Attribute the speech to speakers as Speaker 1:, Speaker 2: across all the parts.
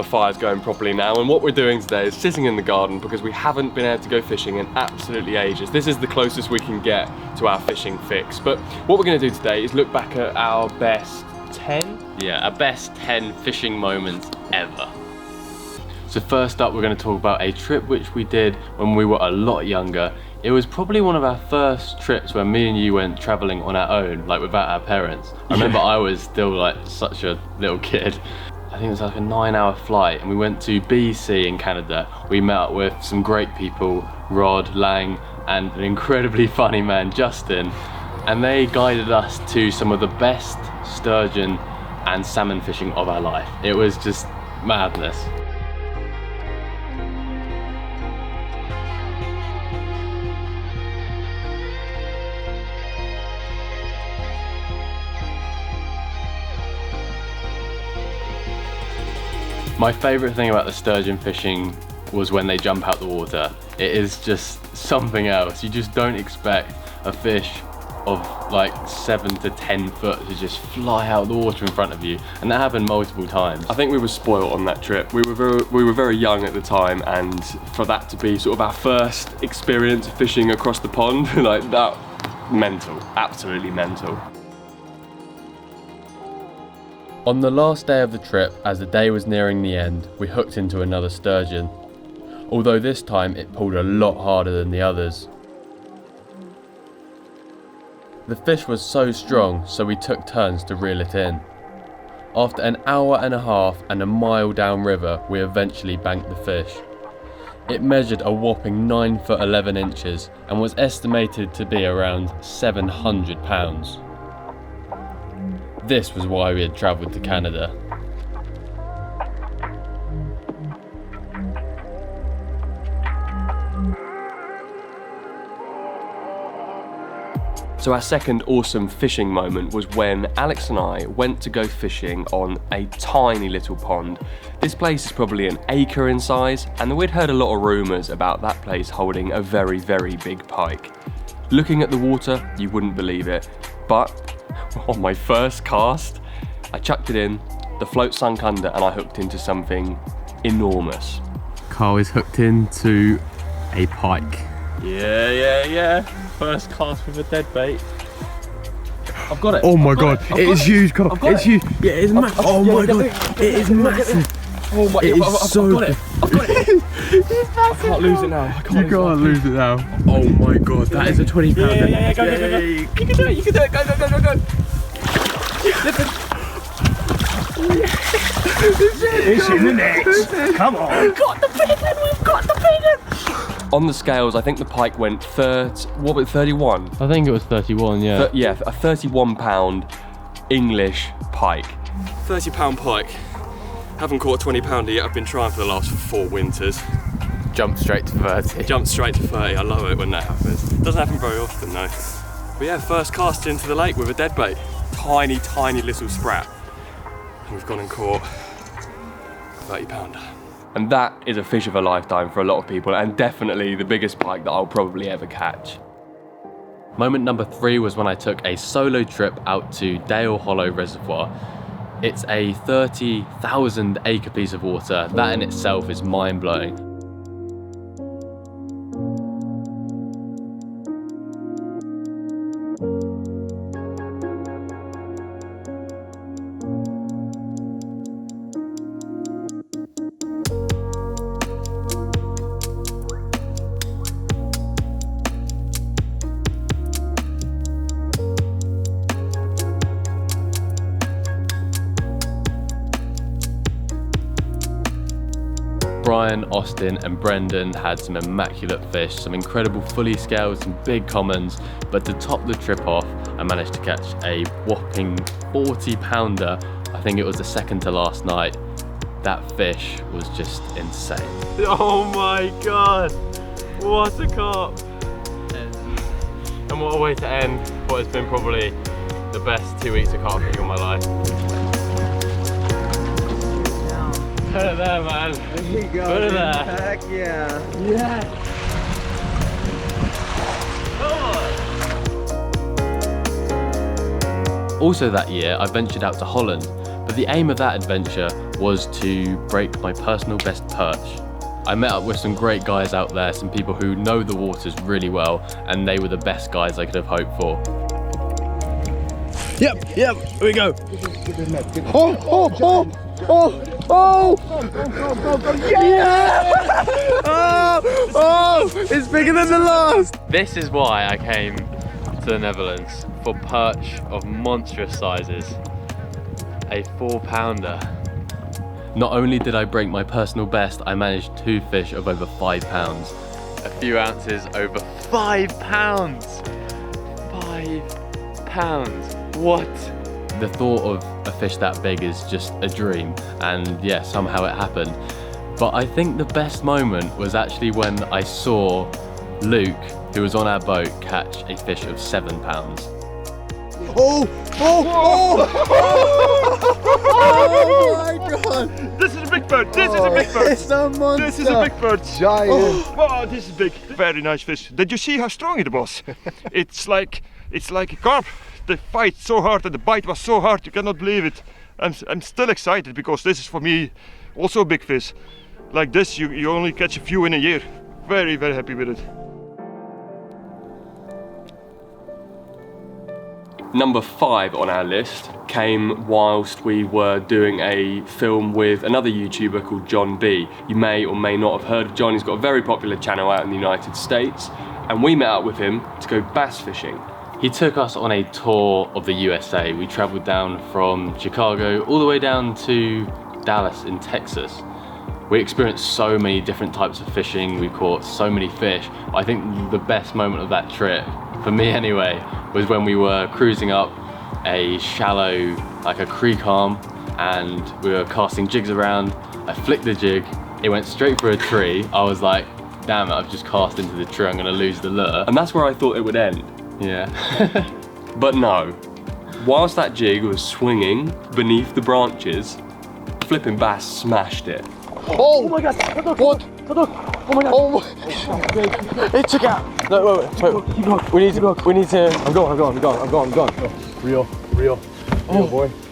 Speaker 1: the fire's going properly now, and what we're doing today is sitting in the garden because we haven't been able to go fishing in absolutely ages. This is the closest we can get to our fishing fix. But what we're going to do today is look back at our best 10?
Speaker 2: Yeah, our best 10 fishing moments ever. So first up, we're going to talk about a trip which we did when we were a lot younger. It was probably one of our first trips when me and you went traveling on our own, like without our parents. I remember I was still like such a little kid. I think it was like a 9-hour flight, and we went to BC in Canada. We met up with some great people, Rod, Lang, and an incredibly funny man, Justin. And they guided us to some of the best sturgeon and salmon fishing of our life. It was just madness. My favourite thing about the sturgeon fishing was when they jump out the water. It is just something else. You just don't expect a fish of like 7 to 10 foot to just fly out of the water in front of you, and that happened multiple times.
Speaker 1: I think we were spoiled on that trip. We were very young at the time, and for that to be sort of our first experience of fishing across the pond, like that, mental, absolutely mental.
Speaker 2: On the last day of the trip, as the day was nearing the end, we hooked into another sturgeon. Although this time it pulled a lot harder than the others. The fish was so strong, so we took turns to reel it in. After an hour and a half and a mile downriver, we eventually banked the fish. It measured a whopping 9 foot 11 inches and was estimated to be around 700 pounds. This was why we had travelled to Canada.
Speaker 1: So our second awesome fishing moment was when Alex and I went to go fishing on a tiny little pond. This place is probably an acre in size, and we'd heard a lot of rumours about that place holding a very, very big pike. Looking at the water, you wouldn't believe it, but on my first cast, I chucked it in, the float sunk under, and I hooked into something enormous.
Speaker 2: Carl is hooked into a pike.
Speaker 1: Yeah. First cast with a dead bait. I've got it.
Speaker 3: Oh my god, it is huge, Carl. It's huge. Yeah, it is massive. Oh my god, it is massive.
Speaker 1: Oh my,
Speaker 3: it is so
Speaker 1: I've got it. I can't lose it now.
Speaker 3: You can't lose it now. Oh my god, that is a 20 pounder.
Speaker 1: Yeah, go. You can do it, go. Listen.
Speaker 4: It's in the net. Come on.
Speaker 1: We've got the big one. On the scales, I think the pike went 31?
Speaker 2: I think it was 31, yeah.
Speaker 1: A 31 pound English pike. 30 pound pike. Haven't caught a 20 pounder yet. I've been trying for the last 4 winters.
Speaker 2: Jump straight to 30.
Speaker 1: Jump straight to 30. I love it when that happens. Doesn't happen very often though. But yeah, first cast into the lake with a dead bait. Tiny little sprat. And we've gone and caught a 30 pounder. And that is a fish of a lifetime for a lot of people, and definitely the biggest pike that I'll probably ever catch.
Speaker 2: Moment number 3 was when I took a solo trip out to Dale Hollow Reservoir. It's a 30,000 acre piece of water. That in itself is mind-blowing. Brian, Austin and Brendan had some immaculate fish, some incredible fully scales, some big commons, but to top the trip off, I managed to catch a whopping 40 pounder. I think it was the second to last night. That fish was just insane.
Speaker 1: Oh my god, what a carp! And what a way to end what has been probably the best 2 weeks of carp fishing of my life. Put it there, man.
Speaker 4: There you go.
Speaker 1: Put it there.
Speaker 4: Heck yeah.
Speaker 1: Yeah.
Speaker 2: Also that year, I ventured out to Holland, But the aim of that adventure was to break my personal best perch. I met up with some great guys out there, some people who know the waters really well, and they were the best guys I could have hoped for.
Speaker 3: Yep, here we go. Oh! Yeah! Oh! It's bigger than the last!
Speaker 2: This is why I came to the Netherlands, for perch of monstrous sizes. A 4-pounder. Not only did I break my personal best, I managed 2 fish of over 5 pounds. A few ounces over 5 pounds! 5 pounds, what? The thought of a fish that big is just a dream, and yeah, somehow it happened. But I think the best moment was actually when I saw Luke, who was on our boat, catch a fish of 7 pounds.
Speaker 3: Oh! Oh my god!
Speaker 4: This is a big bird. This is a big bird.
Speaker 3: It's a monster.
Speaker 4: This is a big bird.
Speaker 3: Giant.
Speaker 4: Oh, this is big. Very nice fish. Did you see how strong it was? It's like a carp. They fight so hard and the bite was so hard, you cannot believe it. I'm still excited because this is for me also a big fish. Like this, you only catch a few in a year. Very, very happy with it.
Speaker 1: Number 5 on our list came whilst we were doing a film with another YouTuber called John B. You may or may not have heard of John. He's got a very popular channel out in the United States, and we met up with him to go bass fishing.
Speaker 2: He took us on a tour of the USA. We traveled down from Chicago all the way down to Dallas in Texas. We experienced so many different types of fishing. We caught so many fish. I think the best moment of that trip, for me anyway, was when we were cruising up a shallow, like a creek arm, and we were casting jigs around. I flicked the jig, it went straight for a tree. I was like, damn it, I've just cast into the tree, I'm gonna lose the lure.
Speaker 1: And that's where I thought it would end.
Speaker 2: Yeah.
Speaker 1: But no. Whilst that jig was swinging beneath the branches, flipping bass smashed it.
Speaker 3: Oh my god! What? Oh my god! Oh my! It took out. No, wait. We need to. I'm going.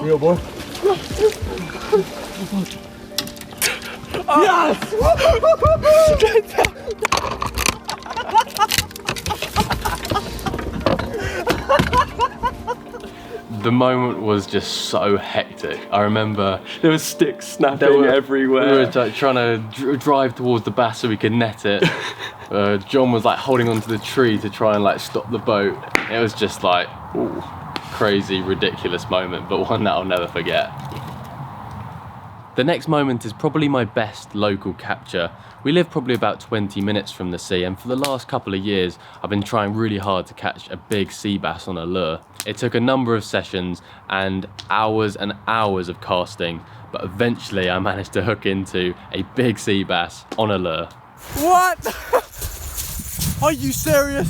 Speaker 3: Real boy. Yes!
Speaker 2: The moment was just so hectic. I remember
Speaker 1: There was sticks snapping everywhere.
Speaker 2: We were like, trying to drive towards the bass so we could net it. John was like holding onto the tree to try and like stop the boat. It was just like, ooh, crazy, ridiculous moment, but one that I'll never forget. The next moment is probably my best local capture. We live probably about 20 minutes from the sea, and for the last couple of years I've been trying really hard to catch a big sea bass on a lure. It took a number of sessions and hours of casting, but eventually I managed to hook into a big sea bass on a lure.
Speaker 3: What? Are you serious?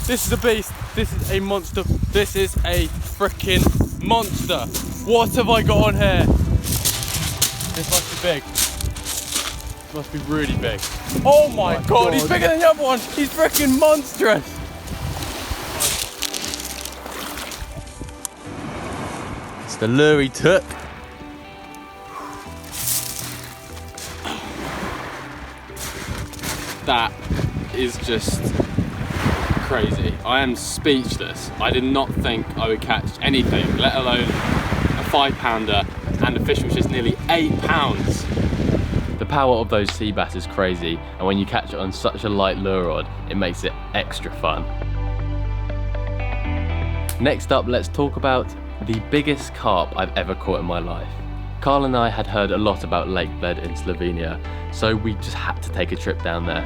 Speaker 3: This is a beast. This is a monster. This is a freaking monster. What have I got on here? This must be big. This must be really big. Oh my god, he's bigger than the other one. He's freaking monstrous. It's the lure he took.
Speaker 2: That is just crazy. I am speechless. I did not think I would catch anything, let alone a 5-pounder and a fish which is nearly 8 pounds. The power of those sea bass is crazy, and when you catch it on such a light lure rod, it makes it extra fun. Next up, let's talk about the biggest carp I've ever caught in my life. Carl and I had heard a lot about Lake Bled in Slovenia, so we just had to take a trip down there.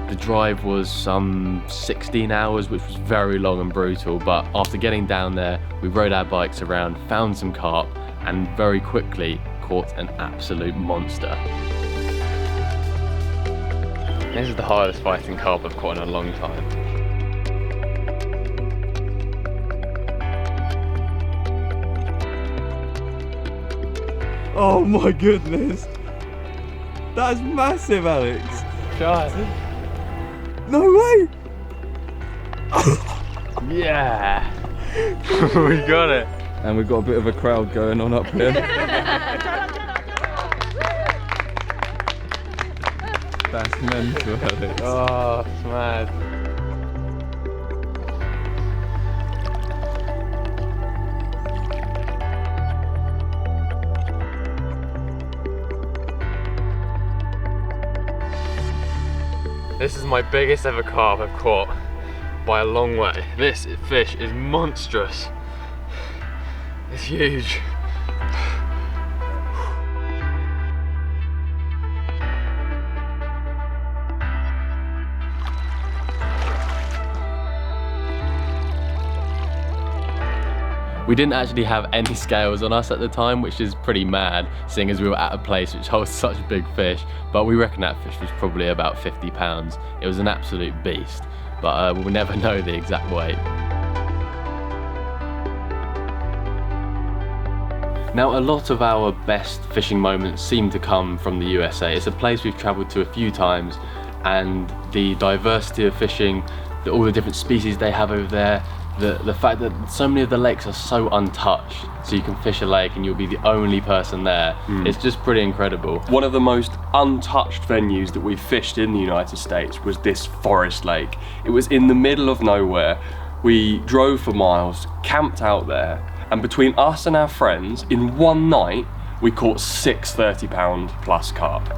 Speaker 2: The drive was some 16 hours, which was very long and brutal, but after getting down there, we rode our bikes around, found some carp, and very quickly caught an absolute monster. This is the hardest fighting carp I've caught in a long time.
Speaker 3: Oh my goodness. That's massive, Alex.
Speaker 2: God.
Speaker 3: No way.
Speaker 2: Yeah. We got it.
Speaker 3: And we've got a bit of a crowd going on up here. That's mental, Alex.
Speaker 2: Oh, it's mad. This is my biggest ever carp I've caught by a long way. This fish is monstrous. It's huge. We didn't actually have any scales on us at the time, which is pretty mad, seeing as we were at a place which holds such big fish, but we reckon that fish was probably about 50 pounds. It was an absolute beast, but we'll never know the exact weight. Now, a lot of our best fishing moments seem to come from the USA. It's a place we've travelled to a few times, and the diversity of fishing, all the different species they have over there, the fact that so many of the lakes are so untouched, so you can fish a lake and you'll be the only person there. It's just pretty incredible.
Speaker 1: One of the most untouched venues that we fished in the United States was this forest lake. It was in the middle of nowhere. We drove for miles, camped out there, and between us and our friends, in one night, we caught 6 30-pound plus carp.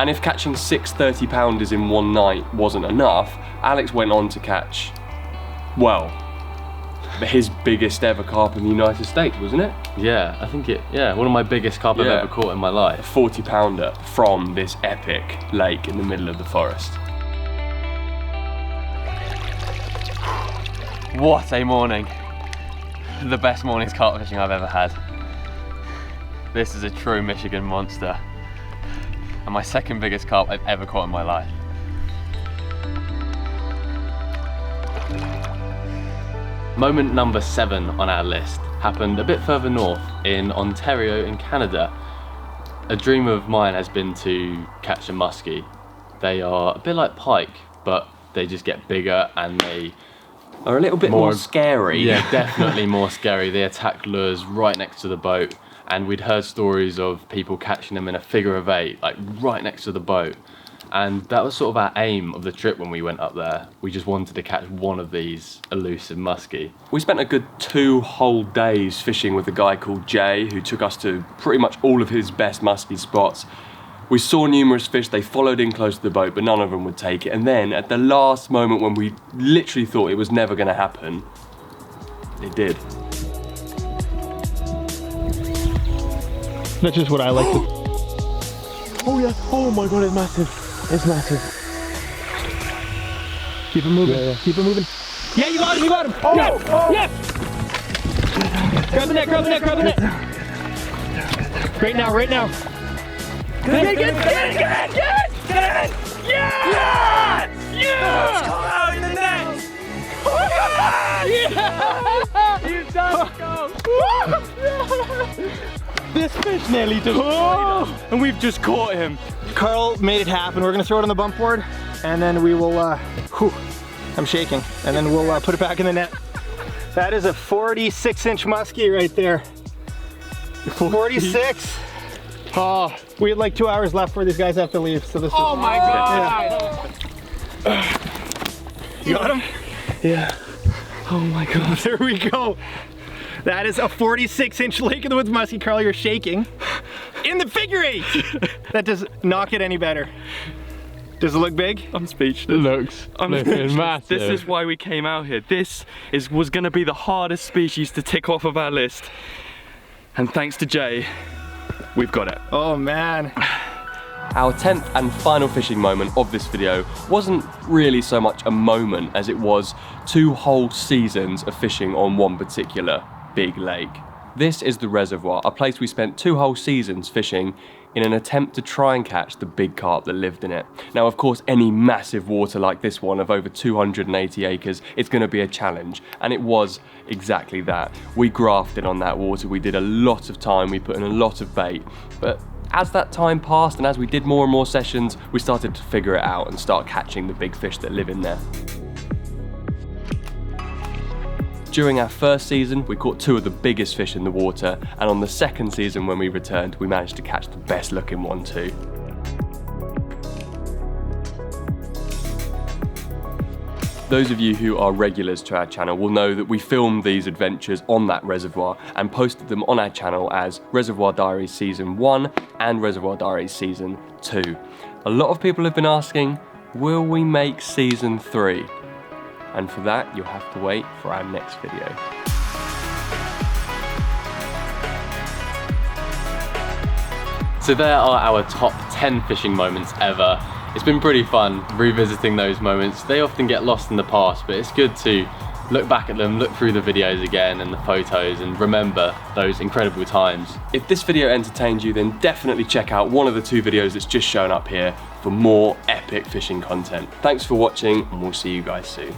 Speaker 1: And if catching 6 30-pounders in one night wasn't enough, Alex went on to catch, well, his biggest ever carp in the United States, wasn't it?
Speaker 2: Yeah, I think one of my biggest carp I've ever caught in my life.
Speaker 1: A 40-pounder from this epic lake in the middle of the forest.
Speaker 2: What a morning. The best morning's carp fishing I've ever had. This is a true Michigan monster. And my second biggest carp I've ever caught in my life. Moment number 7 on our list happened a bit further north in Ontario in Canada. A dream of mine has been to catch a muskie. They are a bit like pike, but they just get bigger and they
Speaker 1: Are a little bit more scary.
Speaker 2: Yeah, definitely more scary. They attack lures right next to the boat, and we'd heard stories of people catching them in a figure of 8, like right next to the boat. And that was sort of our aim of the trip when we went up there. We just wanted to catch one of these elusive muskie.
Speaker 1: We spent a good 2 whole days fishing with a guy called Jay, who took us to pretty much all of his best muskie spots. We saw numerous fish, they followed in close to the boat, but none of them would take it. And then at the last moment when we literally thought it was never gonna happen, it did.
Speaker 5: That's just what I like to... Oh yeah, oh my god, it's massive. It's massive. Keep it moving, keep it moving. Yeah, you got him, you got him! Oh, yes! Oh. Yes! Grab the net, grab the net, grab the net! Right now, right now. Get it, get it, get it, get it, get it! Get it! Yes! Yes! Yes! Come out in the net! Yes! You've done it, go! This fish nearly destroyed us, and we've just caught him. Carl made it happen. We're gonna throw it on the bump board, and then we will, I'm shaking, and then we'll put it back in the net. That is a 46-inch muskie right there. 46. Oh, we had like 2 hours left before these guys have to leave, so this is... Oh my god! Yeah. You got him? Yeah. Oh my god. There we go. That is a 46-inch Lake of the Woods muskie. Carl, you're shaking. In the figure 8! That does not get any better. Does it look big?
Speaker 3: I'm speechless.
Speaker 2: It looks massive.
Speaker 3: This is why we came out here. This was gonna be the hardest species to tick off of our list. And thanks to Jay, we've got it.
Speaker 5: Oh man.
Speaker 1: Our 10th and final fishing moment of this video wasn't really so much a moment as it was 2 whole seasons of fishing on one particular big lake. This is the Reservoir, a place we spent 2 whole seasons fishing in an attempt to try and catch the big carp that lived in it. Now, of course, any massive water like this one of over 280 acres, it's going to be a challenge, and it was exactly that. We grafted on that water, we did a lot of time, we put in a lot of bait, but as that time passed and as we did more and more sessions, we started to figure it out and start catching the big fish that live in there. During our first season, we caught 2 of the biggest fish in the water, and on the second season when we returned, we managed to catch the best looking one too. Those of you who are regulars to our channel will know that we filmed these adventures on that reservoir and posted them on our channel as Reservoir Diaries Season 1 and Reservoir Diaries Season 2. A lot of people have been asking, will we make Season 3? And for that, you'll have to wait for our next video.
Speaker 2: So there are our top 10 fishing moments ever. It's been pretty fun revisiting those moments. They often get lost in the past, but it's good to look back at them, look through the videos again and the photos and remember those incredible times.
Speaker 1: If this video entertained you, then definitely check out one of the 2 videos that's just shown up here for more epic fishing content. Thanks for watching, and we'll see you guys soon.